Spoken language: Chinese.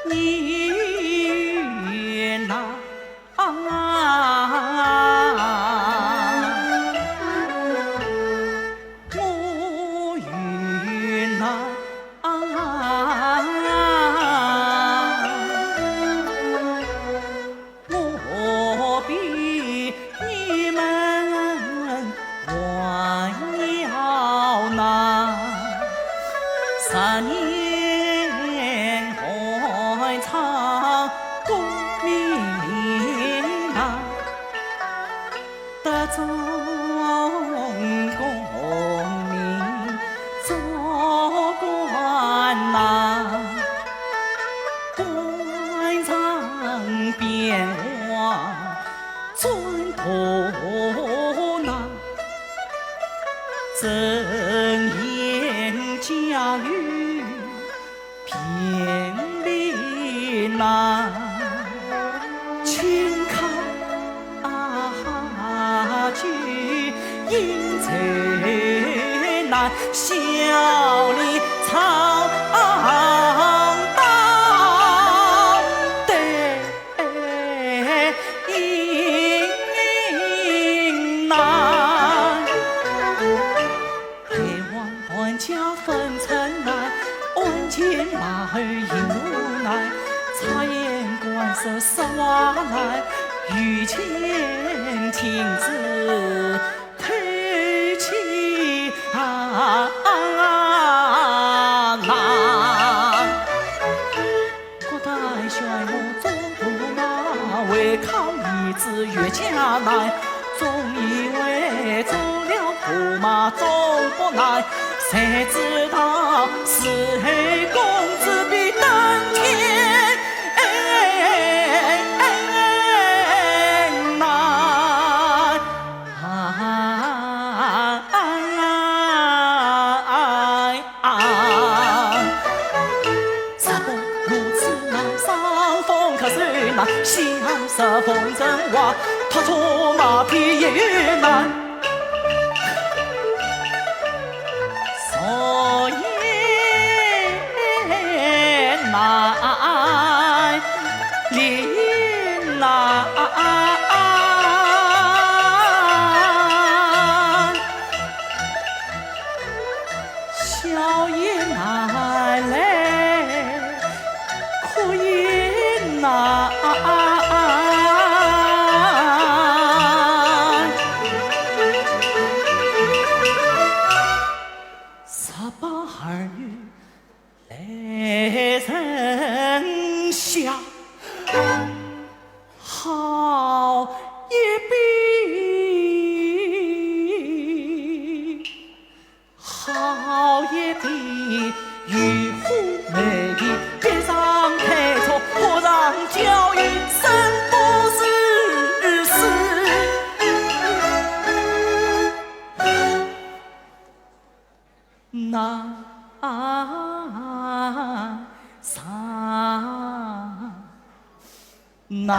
你那我与那我比你们还要难3年开场功名难得中功名做官难官场变化寸头难睁眼家语便利难轻靠去应才难笑里藏刀得应难铁王还家分成难万千马儿引无奈察言观色识话来御前停止推起难古代选我做驸马为靠一子越家难总以为做了驸马总不难谁知道是黑公子比登天相识风筝话，他出马匹也难，所以难，连难，笑也难嘞，哭也难。18日来人下，好一比，好一比，玉虎美丽，边上开错，坡上教育，生不是死。那上那